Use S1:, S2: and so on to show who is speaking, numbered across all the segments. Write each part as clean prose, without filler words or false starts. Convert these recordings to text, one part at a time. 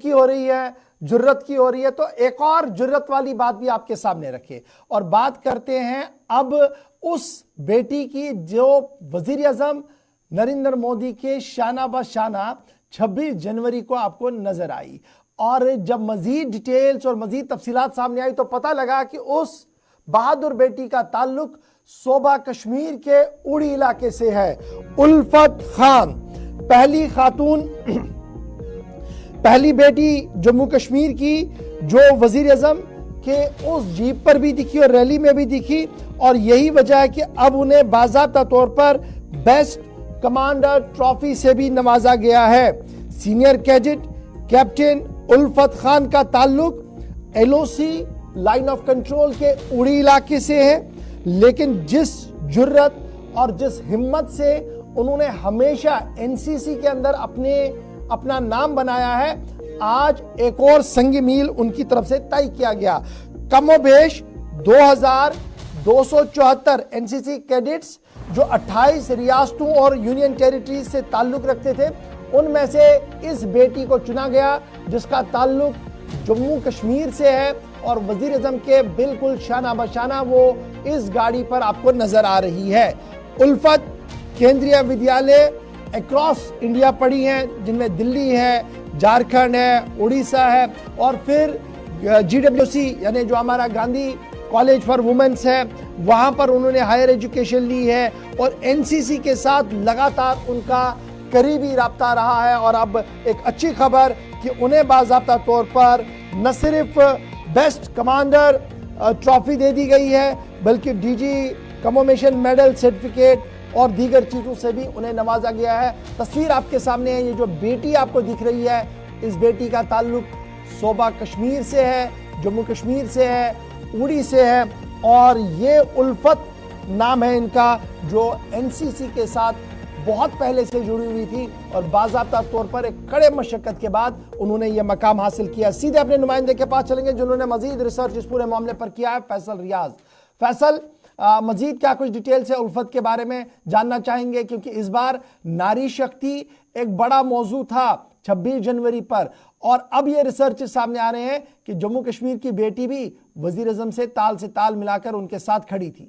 S1: کی ہو رہی ہے, جرت کی ہو رہی ہے, تو ایک اور جرت والی بات بھی آپ کے سامنے رکھے اور بات کرتے ہیں اب اس بیٹی کی جو وزیر اعظم نریندر مودی کے شانہ بہ شانہ 26 جنوری کو آپ کو نظر آئی. اور جب مزید ڈیٹیلز اور مزید تفصیلات سامنے آئی تو پتہ لگا کہ اس بہادر بیٹی کا تعلق صوبہ کشمیر کے اڑی علاقے سے ہے. الفت خان پہلی خاتون, پہلی بیٹی جموں کشمیر کی جو وزیر اعظم کہ اس جیپ پر بھی دکھی اور ریلی میں بھی دکھی, اور یہی وجہ ہے کہ اب انہیں باضابطہ طور پر بیسٹ کمانڈر ٹرافی سے بھی نوازا گیا ہے. سینئر کیڈٹ کیپٹن الفت خان کا تعلق L O C line of control کے اڑی علاقے سے ہے, لیکن جس جرت اور جس ہمت سے انہوں نے ہمیشہ این سی سی کے اندر اپنا نام بنایا ہے, آج ایک اور سنگ میل ان کی طرف سے طے کیا گیا. کم و بیش 2274 این سی سی کیڈٹس جو 28 ریاستوں اور یونین ٹیریٹریز سے تعلق رکھتے تھے, ان میں سے اس بیٹی کو چنا گیا جس کا تعلق جموں کشمیر سے ہے, اور وزیر اعظم کے بالکل شانہ بہ شانہ وہ اس گاڑی پر آپ کو نظر آ رہی ہے. الفت کیندریہ ودیالیہ اکراس انڈیا پڑھی ہیں, جن میں دلی ہے, جھارکھنڈ ہے, اڑیسہ ہے, اور پھر جی ڈبلیو سی یعنی جو ہمارا گاندھی کالج فار وومنس ہے وہاں پر انہوں نے ہائر ایجوکیشن لی ہے, اور این سی سی کے ساتھ لگاتار ان کا قریبی رابطہ رہا ہے. اور اب ایک اچھی خبر کہ انہیں باضابطہ طور پر نہ صرف بیسٹ کمانڈر ٹرافی دے دی گئی ہے بلکہ ڈی جی کمومیشن میڈل سرٹیفکیٹ اور دیگر چیزوں سے بھی انہیں نوازا گیا ہے. تصویر آپ کے سامنے ہے, یہ جو بیٹی آپ کو دکھ رہی ہے اس بیٹی کا تعلق صوبہ کشمیر سے ہے, جموں کشمیر سے ہے, اڑی سے ہے, اور یہ الفت نام ہے ان کا, جو این سی سی کے ساتھ بہت پہلے سے جڑی ہوئی تھی اور باضابطہ طور پر ایک کڑے مشقت کے بعد انہوں نے یہ مقام حاصل کیا. سیدھے اپنے نمائندے کے پاس چلیں گے جنہوں نے مزید ریسرچ اس پورے معاملے پر کیا ہے, فیصل ریاض. فیصل, مزید کیا کچھ ڈیٹیلز ہے الفت کے بارے میں جاننا چاہیں گے, کیونکہ اس بار ناری شکتی ایک بڑا موضوع تھا 26 جنوری پر, اور اب یہ ریسرچ سامنے آ رہے ہیں کہ جموں کشمیر کی بیٹی بھی وزیر اعظم سے تال ملا کر ان کے ساتھ کھڑی تھی.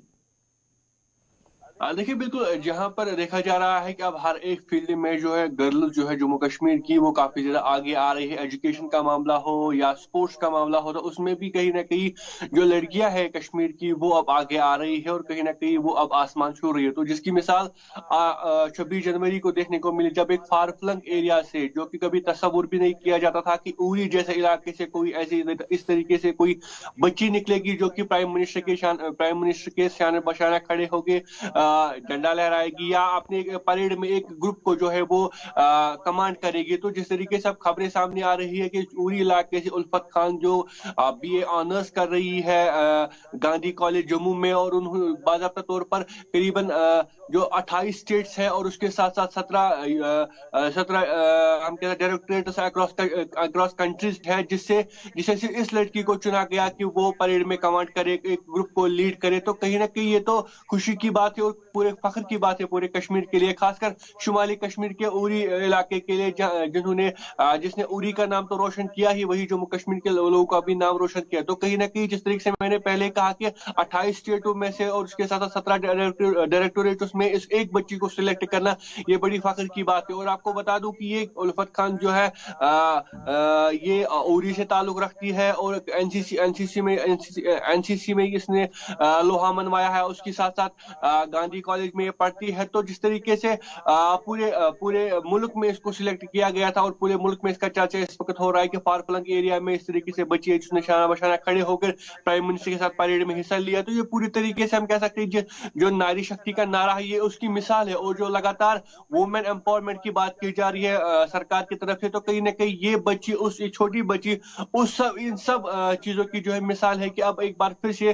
S2: دیکھیے بالکل, جہاں پر دیکھا جا رہا ہے کہ اب ہر ایک فیلڈ میں جو ہے گرلز جو ہے جموں کشمیر کی وہ کافی زیادہ آگے آ رہی ہے. ایجوکیشن کا معاملہ ہو یا سپورٹس کا معاملہ ہو تو اس میں بھی کہیں نہ کہیں جو لڑکیاں ہیں کشمیر کی وہ اب آگے آ رہی ہے اور کہیں نہ کہیں وہ اب آسمان چھو رہی ہے. تو جس کی مثال 26 جنوری کو دیکھنے کو ملی, جب ایک فار فلنگ ایریا سے, جو کہ کبھی تصور بھی نہیں کیا جاتا تھا کہ اوری جیسے علاقے سے کوئی ایسی اس طریقے سے کوئی بچی نکلے گی جو کہ پرائم منسٹر کے شانہ بشانہ کھڑے ہو کے جھنڈا لہرائے گی یا اپنے پریڈ میں ایک گروپ کو جو ہے وہ کمانڈ کرے گی. تو جس طریقے سے اب خبریں سامنے آ رہی ہے کہ اڑی علاقے سے الفت خان جو بی اے آنرز کر رہی ہے گاندھی کالج جموں میں, اور انہوں باضابطہ طور پر قریباً جو 28 اسٹیٹس ہے اور اس کے ساتھ ساتھ 17 ہم کہتے ہیں ڈائریکٹریٹس اکراس کنٹریز ہے, جسے اس لڑکی کو چنا گیا کہ وہ پریڈ میں کمانڈ کرے, ایک گروپ کو لیڈ کرے. تو کہیں نہ کہیں یہ تو خوشی کی بات ہے اور پورے فخر کی بات ہے پورے کشمیر کے لیے, خاص کر شمالی کشمیر کے اڑی علاقے کے لیے, جس نے اڑی کا نام تو روشن کیا ہی, وہی جموں کشمیر کے لوگوں کا بھی نام روشن کیا. تو کہیں نہ کہیں جس طریقے سے میں نے پہلے کہا کہ 28 اسٹیٹوں میں سے اور اس کے ساتھ 17 ڈائریکٹوریٹس میں اس ایک بچی کو سلیکٹ کرنا یہ بڑی فخر کی بات ہے. اور آپ کو بتا دوں کہ یہ الفت خان جو ہے یہ اڑی سے تعلق رکھتی ہے اور این سی سی میں اس نے لوہا منوایا ہے, اس کے ساتھ ساتھ گاندھی کالج میں یہ پڑھتی ہے. تو جس طریقے سے پورے ملک میں اس کو سلیکٹ کیا گیا تھا اور پورے ملک میں اس کا چرچا اس وقت ہو رہا ہے کہ فار فلنگ ایریا میں اس طریقے سے بچی ہے جس نے شانہ بشانہ کھڑے ہو کر پرائم منسٹر کے ساتھ پریڈ میں حصہ لیا. تو یہ پوری طریقے سے ہم کہہ سکتے ہیں جو ناری شکتی کا نعرہ ہے یہ اس کی مثال ہے, اور جو لگاتار وومن امپاورمنٹ کی بات کی جا رہی ہے سرکار کی طرف سے, تو کہیں نہ کہیں یہ بچی یہ چھوٹی بچی ان سب چیزوں کی جو ہے مثال ہے کہ اب ایک بار پھر سے